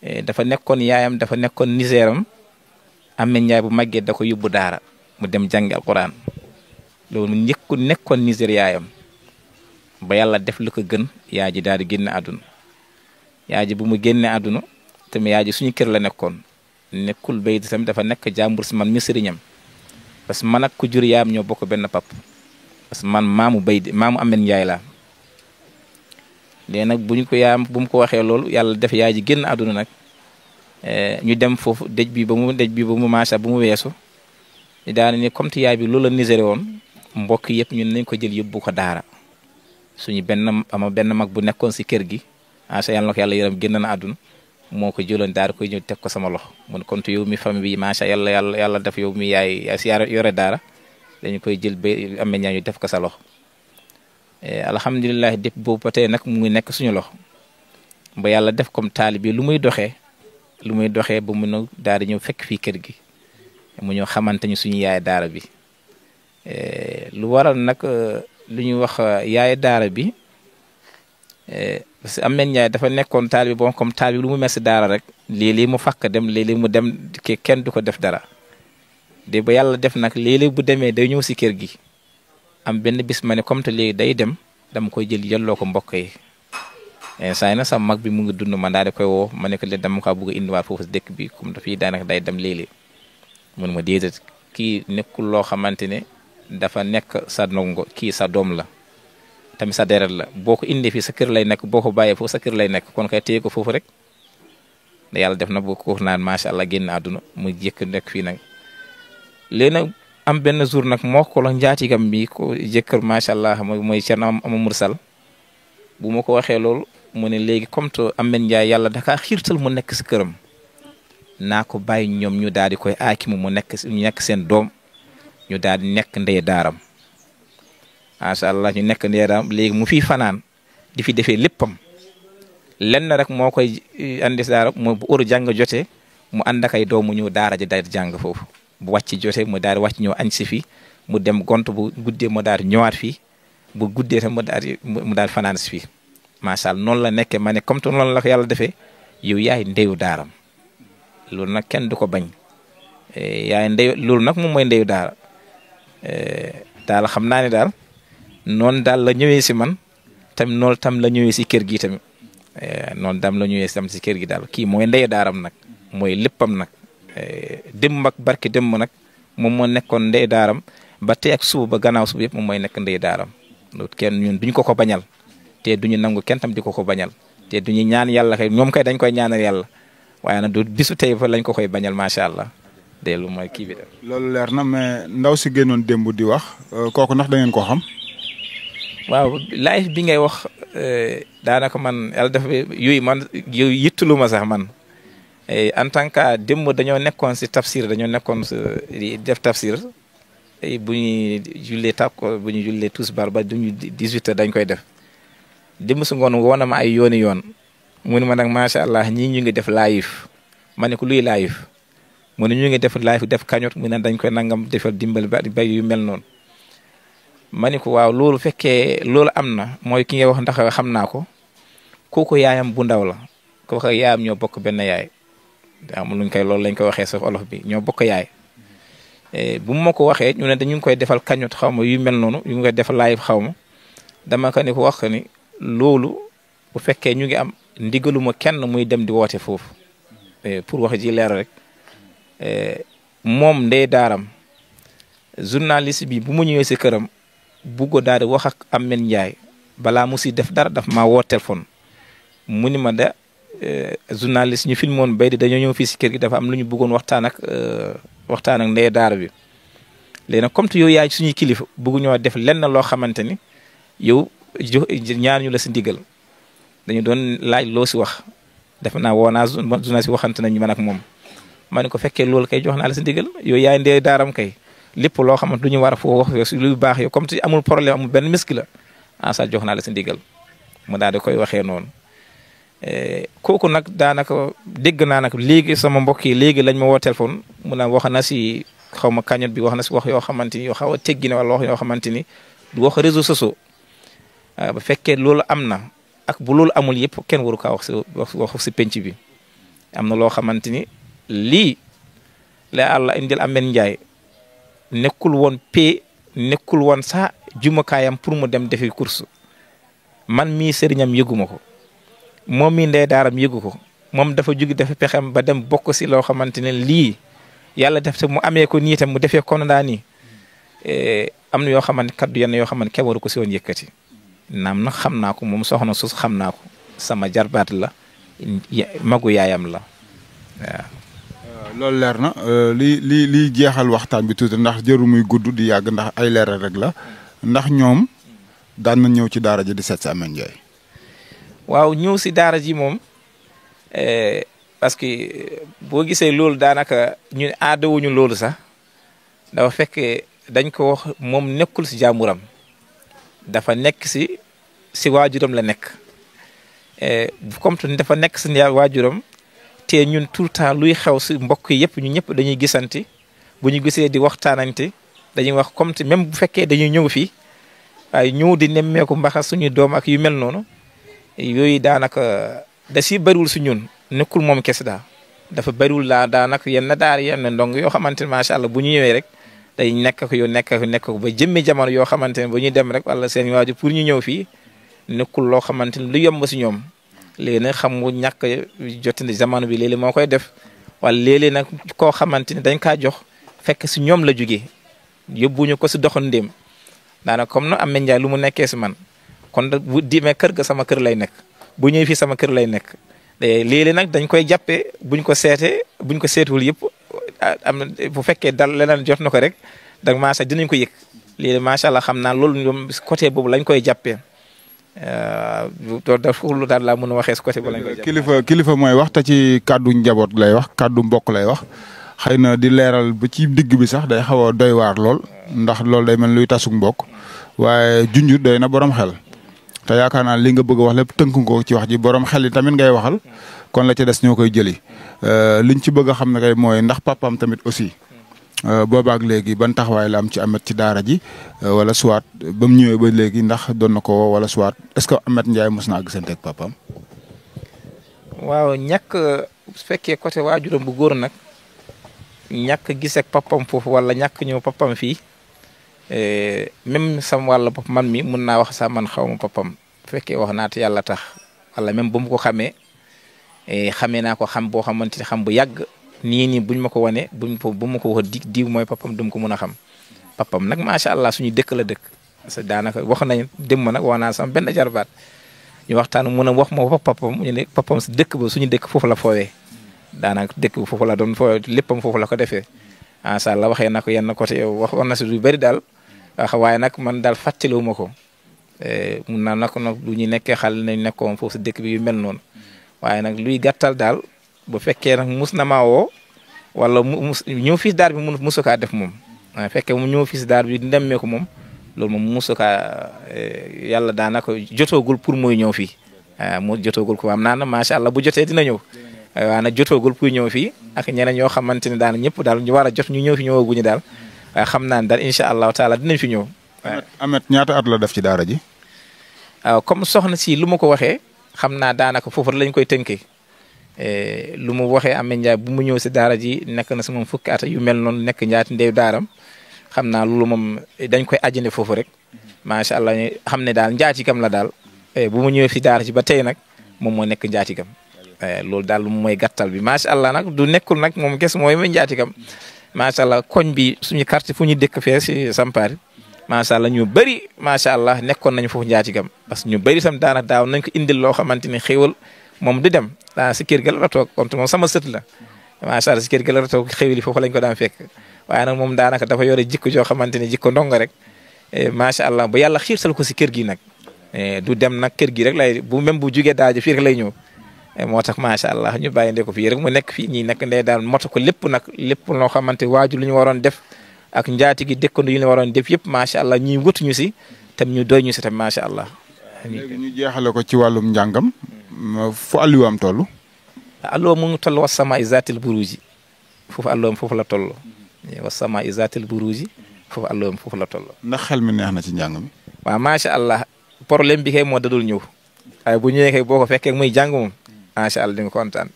dafa nekkoon yaayam dafa nekkoon Nigeram Ameth Ndiaye bu màggee da ko yóbbu daara mu dem jàngi alquran loolu nekkoon Niger yaayam ba yàlla def lu ko gën yaay ji daal di génne àdduna yaay ji bu mu génne àdduna tamit yaay ji suñu kër la nekkoon nekkul baydi tamit dafa nekk jàmbur si man mi sëriñam parce que man ak ku jur yaayam ñoo bokk benn pap parce que man maamu Ameth Ndiaye laa léegi nag bu ñu ko yaayam bu mu ko waxee loolu yàlla def yaay ji génn àdduna nag ñu dem foofu dëj bi ba mu macha bu mu weesu daana ni comme te yaay bi loolu la Niger woon mbokk yëpp ñun nañ ko jël yóbbu ko daara suñu benn mag bu nekkoon si kër gi macha yàlla na ko yàlla yërëm génn na àdduna moo ko jëloon daara koy ñëw teg ko sama loxo mun kon yow mi famille bi macha yàlla def yow mi yaay si yore daara dañu koy jël ba Ameth Ndiaye ñu def ko sa loxo alhamdulilah dépp boobu ba tey nag mu ngi nekk suñu loxo ba yàlla def comme taalibe bi lu muy doxee ba mu ñëw daara ñëw fekk fii kër gi mu ñëw xamante ñu suñu yaay daara bi lu waral nag lu ñuy wax yaay daara bi parce que Ameth Ndiaye dafa nekkoon taalibe bon comme taalibe lu mu mel si daara rek léeg-léeg mu fakk dem léeg-léeg mu dem kenn du ko def dara de ba yàlla def nag léeg-léeg bu demee day ñëw si kër gi am benn bis ma ne comme te léegi day dem dama koy jël yelloo ko mbokk yi saa yi nag sama mag bi mu ngi dund man daal di koy woo ma ne ko léegi dama kaa bëgg a indiwaat foofu si dëkk bi comme dafii daanaka day dem léeg-léeg mun ma déedéet kii nekkul loo xamante ne dafa nekk sa ndongo kii sa doom la tamit sa deret la boo ko indee fii sa kër lay nekk boo ko bàyyee foofu sa kër lay nekk kon kay téye ko foofu rek da yàlla def na boo ko naan macha allah génn àdduna mu jëkk nekk fii nag léegi nag am benn jour nag moo ko la njaatigam bi ko jëkkër macha allah mooy Thierno Amadou Sall bu ma ko waxee loolu mu ne léegi comme te Ameth Ndiaye yàlla dakaa xiirtal mu nekk si këram naa ko bàyyi ñoom ñu daal di koy aakimu mu nekk seen doom ñu daal di nekk ndey daaram macha allah ñu nekk ndey daaram léegi mu fi fanaan di fi defee léppam lenn rek moo koy andi daara mooy bu heure jàng jotee mu ànd ak ay doom mu ñëw daara ji daal di jàng foofu bu wàcc jotee mu daal di wàcc ñëw añ si fii mu dem gont bu guddee mu daal di ñëwaat fii bu guddee tam mu daal di fanaan si fii macha allah noonu la nekkee ma ne comme te noonu la ko yàlla defee yow yaay ndeyu daaram loolu nag kenn du ko bañ yaay ndeyu loolu nag moom mooy ndeyu daara daal xam naa ne daal noonu daal la ñëwee si man tamit noonu tam la ñëwee si kër gi tamit noonu dam la ñëwee tam si kër gi daal kii mooy ndeyu daaram nag mooy léppam nag démb ak barke démb nag moom moo nekkoon ndeyu daaram ba tey ak suba ba gannaaw suba yëpp moom mooy nekk ndeyu daaram loolu kenn ñun duñ ko bañal te duñu nangu kenn tam di ko bañal te duñu ñaan yàlla kay ñoom kay dañ koy ñaanal yàlla waaye nag du bisu tey fa lañ ko koy bañal macha allah de lu mooy kii bi de. loolu leer na mais ndaw si génnoon démb di wax kooku ndax da ngeen ko xam. waaw live bi ngay wax daanaka man yàlla dafa yooyu man yooyu yittulu ma sax man en tant que démb dañoo nekkoon si tafsir dañoo nekkoon si def tafsir bu ñuy jullee bu ñu jullee tisbaar ba duñu 18h dañ koy def démb su ngoon woon na ma ay yooni yoon mu ne ma nag macha allah ñii ñu ngi def live ma ne ko luy live mu ne ñu ngi def live def kañot mu ne dañ koy nangam defal dimbal ba yu mel noonu ma ne ko waaw loolu fekkee loolu am na mooy ki nga wax ndax xam naa ko kooku yaayam bu ndaw la kooku yaayam ñoo bokk benn yaay am luñ koy loolu lañ koy waxee sa olof bi ñoo bokk yaay bu ma ko waxee ñu ne dañu ngi koy defal kañot xaw ma yu mel noonu yu ngi koy defal live xaw ma dama ko ne ko wax ni loolu bu fekkee ñu ngi am ndigaluma kenn muy dem di woote foofu pour wax ji leer rek moom ndey daaram journaliste bi bu mu ñëwee si këram buggo daal di wax ak Ameth Ndiaye balaa mu si def dara daf maa woo téléphone mu ni ma da journaliste ñu filmoon bay di dañoo ñëw fii si kër gi dafa am lu ñu bëggoon waxtaan ak ndey daara bi léegi nag comme te yow yaay suñuy kilifa bëgguñoo def lenn loo xamante ni yow ñaar ñu la si ndigal dañu doon laaj loo si wax def naa woo naa journaliste si waxante nañu man ak moom ma ne ko fekkee loolu kay jox naa la si ndigal yow yaay ndey daaram kay lépp loo xamante lu ñu war a foo wax lu baax yow comme te amul problème amul benn miski la sa jox naa la si ndigal mu daal di koy waxee noonu kooku nag daanaka dégg naa nag léegi sama mbokk yi léegi lañ ma woo téléphone mu naan wax na si xaw ma kañot bi wax na si wax yoo xamante ni yoo xaw a teggi ne wala wax yoo xamante ni du wax réseaux sociaux ba fekkee loolu am na ak bu loolu amul yëpp kenn waru kaa wax si penc bi am na loo xamante ni lii la Allah indil Ameth Ndiaye nekkul woon nekkul woon sax jumakaayam pour mu dem defi course man mii sëriñam yëguma ko moom mii ndey daaram yëgu ko moom dafa jugi dafa pexem ba dem bokk si loo xamante ne lii yàlla def te mu amee ko nii tam mu defee kon daa nii am na yoo xamante kaddu yenn yoo xamante kenn waru ko si woon yëkkati naam nag xam naa ko moom soxna sus xam naa ko sama jarbaat la magu yaayam la waaw. loolu leer na li jeexal waxtaan bi tuuti ndax jëru muy gudd di yàgg ndax ay leeral rek la ndax ñoom daan na ñëw ci daara ji di seet si Ameth Ndiaye. waaw ñëw si daara ji moom parce que boo gisee loolu daanaka ñun aadawuñu loolu sax dafa fekk dañ ko wax moom nekkul si jàmburam dafa nekk si waajuram la nekk comme te dafa nekk si waajuram te ñun tout le temps luy xew si mbokk yëpp ñu ñëpp dañuy gisanti bu ñu gisee di waxtaanante dañuy wax comme te même bu fekkee dañuy ñëw fii waaye ñëw di nemmeeku mbaxa suñu doom ak yu mel noonu yooyu daanaka da si bëriwul si ñun nekkul moom kese dafa bëriwul daanaka yenn daar yenn ndong yoo xamante ne macha allah bu ñu ñëwee rek day nekk ko yow nekk ko ba jëmmi jamono yoo xamante ne bu ñuy dem rek wala seen waaju pour ñu ñëw fii nekkul loo xamante ne lu yomb si ñoom léegi nag xam nga ñàkk jotandi jamono bi léeg-léeg moo koy def wala léeg-léeg nag koo xamante ne dañ kaa jox fekk si ñoom la jógee yóbbuñu ko si doxandéem daanaka comme no Ameth Ndiaye lu mu nekkee si man kon bu dimee kër ga sama kër lay nekk bu ñëwee fii sama kër lay nekk léeg-léeg nag dañ koy jàppee buñ ko seetuwul yëpp am na bu fekkee dal leneen jot na ko rek donc macha dinañ ko yëg léegi macha allah xam naa loolu ñoom côté boobu lañ koy jàppee lu daal laa mën a waxee si côté boobu lañ koy jàppee. kilifa mooy wax te ci kàddu njaboot lay wax kàddu mbokk lay wax xëy na di leeral ba ci digg bi sax day xaw a doy waar lool ndax loolu day mel luy tasug mbokk waaye junj doy na borom xel te yaakaar naa li nga bëgg a wax lépp tënk ko ci wax ji borom xel yi tamit ngay waxal kon la ca des ñoo koy jëli liñ ci bëgg a xam ne kay mooy ndax papaam tamit aussi boobaak léegi ban taxawaay la am ci Ameth ci daara ji wala soit ba mu ñëwee ba léegi ndax doon na ko woo wala soit est-ce que Ameth Ndiaye mos naa gisante ak papaam. waaw ñàkk su fekkee côté waajuram bu góor nag ñàkk gis ak papaam foofu wala ñàkk ñëw papaam fii même sama wàlla bopp man mi mun naa wax sax man xaw ma papaam bu fekkee wax naa te yàlla tax wala même ba mu ko xamee naa ko xam boo xamante ne xam bu yàgg. nii buñ ma ko wane bu ma ko wax diw mooy papam dum ko mën a xam papam nag macha allah suñu dëkk la dëkk parce que daanaka wax nañ dem ma nag wax naa sama benn jarbaat ñu waxtaan mun a wax ma papam ñu ne papam si dëkk ba suñu dëkk foofu la foowee daanaka dëkk ba foofu la doon foowee léppam foofu la ko defee macha allah waxee na ko yenn côté yow wax na si lu bëri daal waaye nag man daal fàttaliwu ma ko mun naa nag lu ñu nekkee xale nañ nekkoon foofu si dëkk bi yu mel noonu waaye nag luy gàttal daal. bu fekkee nag mus na maa woo wala mu ñëw fii daar bi musu kaa def moom fekkee mu ñëw fii si daar bi ndemmee ko moom loolu moom musu kaa yàlla daanaka jotoogul pour muy ñëw fii mu jotoogul ko am naa na macha allah bu jotee dina ñëw waaye nag jotoogul pour ñëw fii ak ñeneen ñoo xamante ne daal ñëpp daal ñu war a jot ñu ñëw fi ñëwaguñu daal waaye xam naa ne daal incha allahu taala dinañ fi ñëw. Ameth ñaata at la def ci daara ji. waaw comme soxna si lu ma ko waxee xam naa daanaka foofu lañ koy tënkee. lu mu waxee Ameth Ndiaye bu mu ñëw si daara ji nekk na si moom fukki at yu mel noonu nekk njaati ndeyu daaram xam naa loolu moom dañ koy ajjane foofu rek macha allah xam ne daal njaatigam la daal bu mu ñëwee si daara ji ba tey nag moom moo nekk njaatigam loolu daal lu mooy gàttal bi macha allah nag du nekkul nag moom kes mooy njaatigam macha allah koñ bi suñu quartier fu ñu dëkk fee si Sampaari macha allah ñu bëri macha allah nekkoon nañu foofu njaatigam parce que ñu bëri sam daanaka daaw nañ ko indil loo xamante ni xéwal moom du dem daa si kër ga la toog kon moom sama sët la macha allah si kër ga la toog xéwali foofu lañ ko daan fekk waaye nag moom daanaka dafa yore jikko joo xamante ne jikko ndongo rek macha allah ba yàlla xiirtal ko si kër gi nag du dem nag kër gi rek lay bu même bu jugee daajo fii rek lay ñëw moo tax macha allah ñu bàyyi ndee ko fii rek mu nekk fii ñii nekk ndee daal moto ko lépp nag lépp loo xamante waaju lu ñu waroon def ak njaati gi dëkkandoo yu ñu waroon def yëpp macha allah ñuy wutuñu si tam ñu doy ñu si tam macha allah. léegi ñu jeexale ko ci wàllum njàngam fu Aliou am toll. Aliou mu ngi toll wasama izaatil buruuji foofu Aliou foofu la toll wasama izaatil buruuji foofu Aliou foofu la toll. ndax xel mi neex na ci njàng mi. waaw macha allah problème bi kay moo dadul ñëw waaye bu ñëwee kay boo ko fekkee muy jàng moom macha allah di nga kontaan